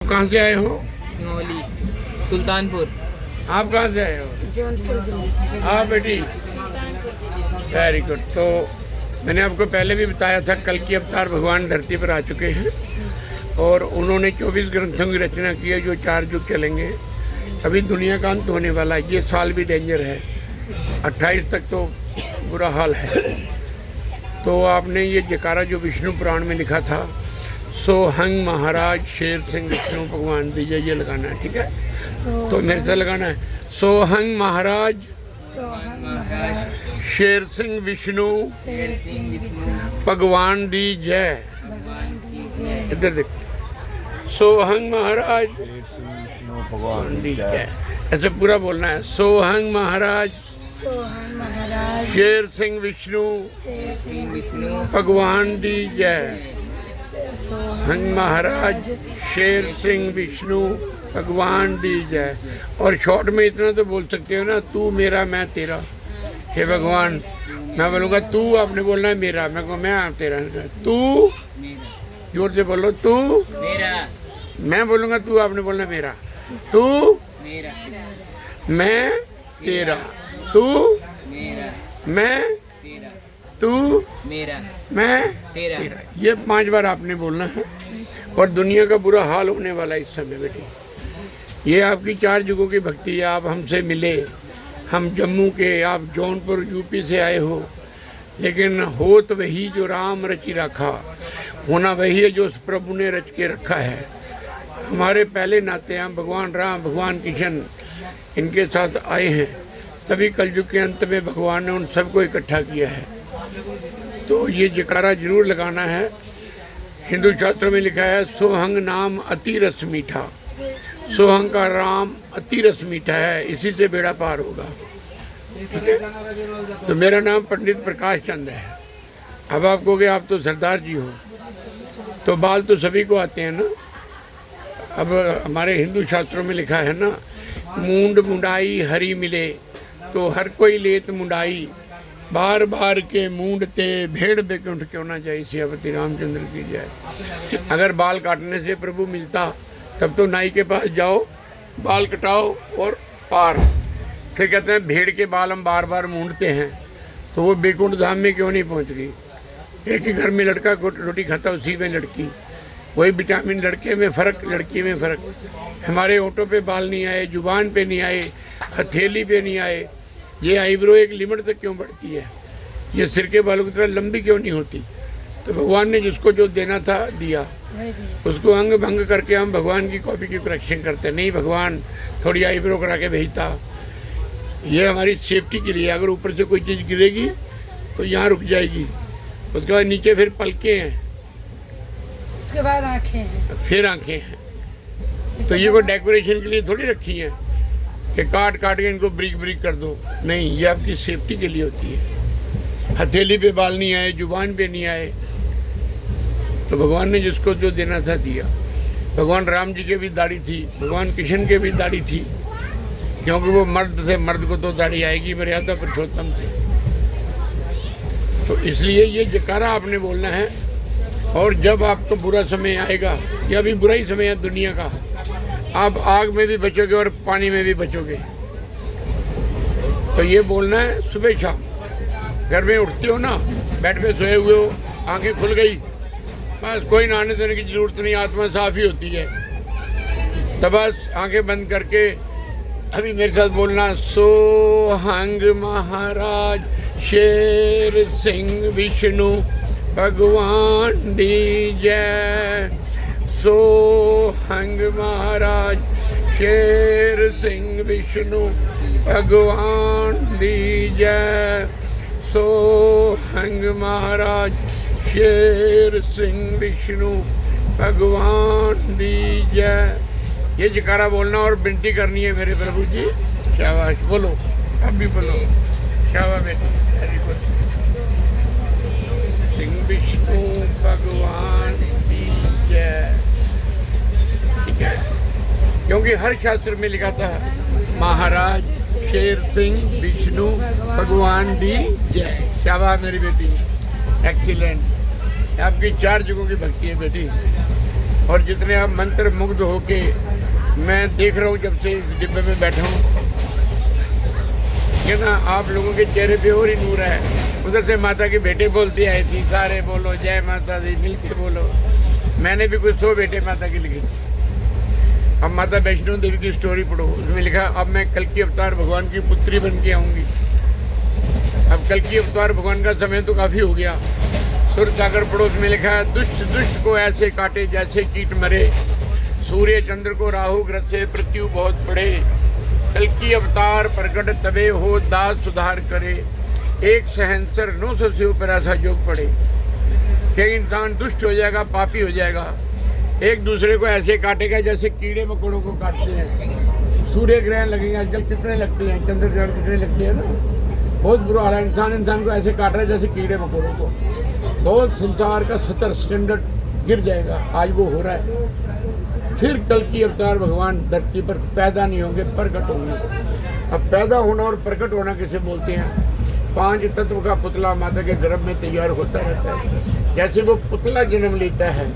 कहाँ से आए हो? सिंगौली, सुल्तानपुर। आप कहाँ से आए हो? जौनपुर जिले। हाँ बेटी, वेरी गुड। तो मैंने आपको पहले भी बताया था, कल की अवतार भगवान धरती पर आ चुके हैं और उन्होंने 24 ग्रंथों की रचना की है जो 4 युग चलेंगे। अभी दुनिया का अंत होने वाला है, ये साल भी डेंजर है, 28 तक तो बुरा हाल है। तो आपने ये जयकारा जो विष्णु पुराण में लिखा था, सोहंग महाराज शेर सिंह विष्णु भगवान दीजिए, ये लगाना है, ठीक है? तो मेरे से लगाना है, सोहंग महाराज शेर सिंह विष्णु भगवान दी जय। इधर देखो, सोहंग महाराज भगवान दी जय, ऐसे पूरा बोलना है। सोहंग महाराज शेर सिंह विष्णु भगवान दी जय। सोहंग महाराज शेर सिंह विष्णु भगवान दी जय। और शॉर्ट में इतना तो बोल सकते हो ना, तू मेरा मैं तेरा। हे भगवान, मैं बोलूँगा तू, आपने बोलना है मेरा, मैं कहूँ मैं तेरा। तू, जोर से बोलो, तू मेरा। मैं बोलूँगा तू, आपने बोलना मेरा। तू मेरा, मैं तेरा, तू मेरा, मैं तेरा, तू मेरा, मैं तेरा। तेरा, ये 5 बार आपने बोलना है। और दुनिया का बुरा हाल होने वाला है इस समय बेटी। ये आपकी 4 युगों की भक्ति है। आप हमसे मिले, हम जम्मू के, आप जौनपुर यूपी से आए हो, लेकिन हो तो वही जो राम रची रखा, होना वही है जो उस प्रभु ने रच के रखा है। हमारे पहले नाते हम भगवान राम, भगवान कृष्ण, इनके साथ आए हैं, तभी कलयुग के अंत में भगवान ने उन सबको इकट्ठा किया है। तो ये जयकारा जरूर लगाना है। हिंदू शास्त्रों में लिखा है, सोहंग नाम अति रस मीठा। सोहंग का राम अति रस मीठा है, इसी से बेड़ा पार होगा, ठीक है? तो मेरा नाम पंडित प्रकाश चंद है। अब आप कहोगे आप तो सरदार जी हो, तो बाल तो सभी को आते हैं ना। अब हमारे हिंदू शास्त्रों में लिखा है ना, मूंड मुंडाई हरी मिले तो हर कोई लेत मुंडाई, बार बार के मूंडते भेड़ बेकुंठ क्यों ना जाए, सियापति रामचंद्र की जय। अगर बाल काटने से प्रभु मिलता तब तो नाई के पास जाओ, बाल कटाओ और पार। फिर कहते हैं भेड़ के बाल हम बार बार मूंडते हैं, तो वो बेकुंठ धाम में क्यों नहीं पहुंच गई? एक ही घर में लड़का रोटी खाता, उसी में लड़की। वही विटामिन, लड़के में फ़र्क, लड़की में फ़र्क। हमारे होंठों पे बाल नहीं आए, जुबान पे नहीं आए, हथेली पे नहीं आए। ये आईब्रो एक लिमिट तक क्यों बढ़ती है? ये सिर के बालों की तरह लंबी क्यों नहीं होती? तो भगवान ने जिसको जो देना था दिया, उसको अंग भंग करके हम भगवान की कॉपी की करेक्शन करते नहीं। भगवान थोड़ी आईब्रो करा के भेजता, ये हमारी सेफ्टी के लिए। अगर ऊपर से कोई चीज़ गिरेगी तो यहाँ रुक जाएगी, उसके बाद नीचे फिर पलके हैं, उसके बाद आँखें हैं, फिर आंखें हैं। तो ये कोई डेकोरेशन के लिए थोड़ी रखी हैं कि काट काट के इनको ब्रिक ब्रिक कर दो, नहीं, ये आपकी सेफ्टी के लिए होती है। हथेली पे बाल नहीं आए, जुबान पे नहीं आए, तो भगवान ने जिसको जो देना था दिया। भगवान राम जी के भी दाढ़ी थी, भगवान कृष्ण के भी दाढ़ी थी, क्योंकि वो मर्द थे, मर्द को तो दाढ़ी आएगी, मर्यादा पुरुषोत्तम थे। तो इसलिए ये जयकारा आपने बोलना है। और जब आपको बुरा समय आएगा, या अभी बुरा ही समय है दुनिया का, आप आग में भी बचोगे और पानी में भी बचोगे। तो ये बोलना है सुबह शाम। घर में उठते हो ना, बेड पे सोए हुए हो, आंखें खुल गई, बस कोई नहाने धोने की जरूरत नहीं, आत्मा साफ ही होती है। तब बस आंखें बंद करके अभी मेरे साथ बोलना, सोहंग महाराज शेर सिंह विष्णु भगवान दी जय। सोहंग महाराज शेर सिंह विष्णु भगवान दी जय। सोहंग महाराज शेर सिंह विष्णु भगवान दी जय। ये जयकारा बोलना और विनती करनी है मेरे प्रभु जी। शाबाश, बोलो, अब भी बोलो, शाबाश बेटी, वेरी गुड। सिंह विष्णु भगवान की जय, ठीक है? क्योंकि हर शास्त्र में लिखा था महाराज शेर सिंह विष्णु भगवान दी जय। शाबाश मेरी बेटी, एक्सीलेंट। आपकी 4 जगहों की भक्ति है बेटी। और जितने आप मंत्र मुग्ध होके, मैं देख रहा हूँ जब से इस डिब्बे में बैठा हूँ कि ना आप लोगों के चेहरे पे और ही नूर है। उधर से माता के बेटे बोलती आई थी, सारे बोलो जय माता दी, मिल के बोलो। मैंने भी कुछ 100 बेटे माता के लिखे थे। अब माता वैष्णो देवी की स्टोरी पढ़ो, उसमें लिखा अब मैं कल की अवतार भगवान की पुत्री बन के आऊँगी। अब कल की अवतार भगवान का समय तो काफ़ी हो गया। सुर जाकर पढ़ो, उसमें लिखा है दुष्ट दुष्ट को ऐसे काटे जैसे कीट मरे, सूर्य चंद्र को राहु ग्रह से मृत्यु बहुत पड़े। कल की अवतार प्रकट तबे हो दास सुधार करे, एक सहंसर 900 से ऊपर ऐसा योग पड़े कि इंसान दुष्ट हो जाएगा, पापी हो जाएगा, एक दूसरे को ऐसे काटेगा जैसे कीड़े मकोड़ों को काटते हैं। सूर्य ग्रहण लगेंगे, आजकल कितने लगते हैं, चंद्र ग्रहण कितने लगते हैं ना, बहुत बुरा हाल है। इंसान को ऐसे काट रहा है जैसे कीड़े मकोड़ों को। बहुत संसार का 70 स्टैंडर्ड गिर जाएगा, आज वो हो रहा है। फिर कल की अवतार भगवान धरती पर पैदा नहीं होंगे, प्रकट होंगे। अब पैदा होना और प्रकट होना किसे बोलते हैं? 5 तत्व का पुतला माता के गर्भ में तैयार होता रहता है। जैसे वो पुतला जन्म लेता है,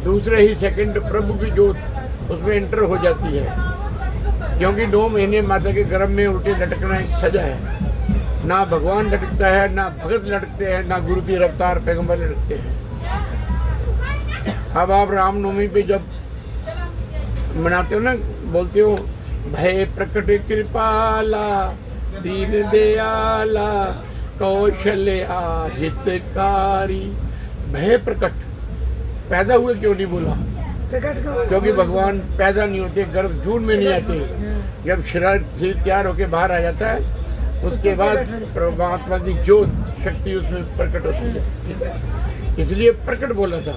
दूसरे ही सेकंड प्रभु की जोत उसमें एंटर हो जाती है, क्योंकि 2 महीने माता के गर्भ में उल्टे लटकना एक सजा है। ना भगवान लटकता है, ना भगत लटकते हैं, ना गुरु की रफ्तार पैगंबर लटकते हैं। अब आप रामनवमी पे जब मनाते हो ना, बोलते हो भय प्रकट कृपाला दीन दयाला कौशल्या हितकारी। भय प्रकट, पैदा हुए क्यों नहीं बोला? प्रकट को क्योंकि भगवान पैदा नहीं होते, गर्भ जून में नहीं आते। जब शरीर से तैयार होके बाहर आ जाता है, उसके बाद परमात्मा की जोत शक्ति उसमें प्रकट होती है। इसलिए प्रकट बोला था।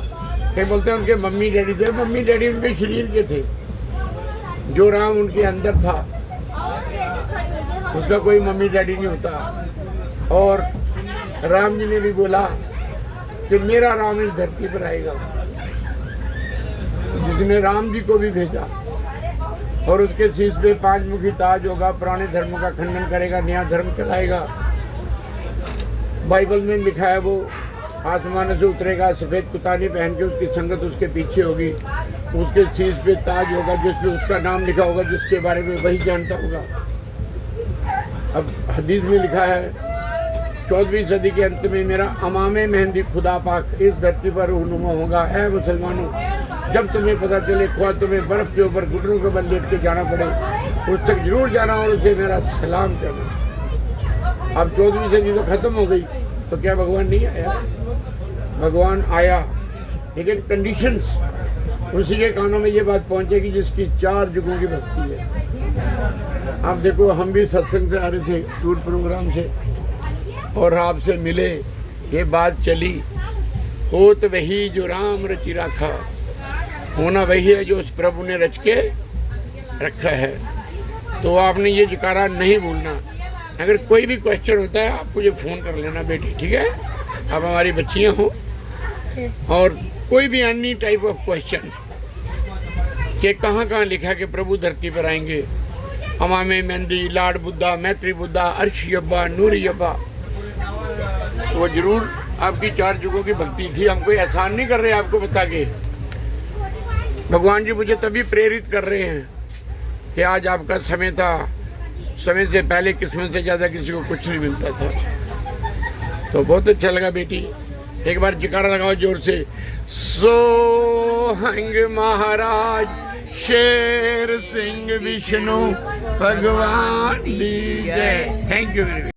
कई बोलते हैं उनके मम्मी डैडी थे, मम्मी डैडी उनके शरीर के थे, जो राम उनके अंदर था उसका कोई मम्मी डैडी नहीं होता। और राम जी ने भी बोला कि मेरा राम इस धरती पर आएगा, जिसने राम जी को भी भेजा, और उसके शीश पे 5 मुखी ताज होगा, पुराने धर्म का खंडन करेगा, नया धर्म चलाएगा। बाइबल में लिखा है वो आसमान से उतरेगा, सफ़ेद कुतानी पहन के, उसकी संगत उसके पीछे होगी, उसके शीश पे ताज होगा जिसमें उसका नाम लिखा होगा, जिसके बारे में वही जानता होगा। अब हदीस में लिखा है 14वीं सदी के अंत में मेरा अमामे मेहंदी खुदा पाक इस धरती पर रूनुमा होगा। है मुसलमानों, जब तुम्हें पता चले, ख्वाह तुम्हें बर्फ़ के ऊपर घुटनों के बल लेट के जाना पड़े, उस तक जरूर जाना और उसे मेरा सलाम करना। अब 14वीं सदी तो ख़त्म हो गई, तो क्या भगवान नहीं आया? भगवान आया, लेकिन कंडीशंस उसी के कानों में ये बात पहुँचेगी जिसकी 4 युगों की भक्ति है। आप देखो, हम भी सत्संग से आ रहे थे, टूर प्रोग्राम से, और आपसे मिले, ये बात चली, हो तो वही जो राम रचि रखा, होना वही है जो उस प्रभु ने रच के रखा है। तो आपने ये जकारा नहीं भूलना। अगर कोई भी क्वेश्चन होता है आप मुझे फ़ोन कर लेना बेटी, ठीक है? आप हमारी बच्चियाँ हो, और कोई भी एनी टाइप ऑफ क्वेश्चन कि कहाँ लिखा कि प्रभु धरती पर आएंगे, अमामे मेहंदी, लाड बुद्धा, मैत्री बुद्धा, अर्श यब्बा, नूरी यब्बा, वो जरूर आपकी 4 युगों की भक्ति थी। हम कोई एहसान नहीं कर रहे आपको बता के। भगवान जी मुझे तभी प्रेरित कर रहे हैं कि आज आपका समय था, समय से पहले किस्मत से ज़्यादा किसी को कुछ नहीं मिलता था। तो बहुत अच्छा लगा बेटी, एक बार जयकारा लगाओ जोर से, सोहंग महाराज शेर सिंह विष्णु भगवान दी जय। Thank you very much.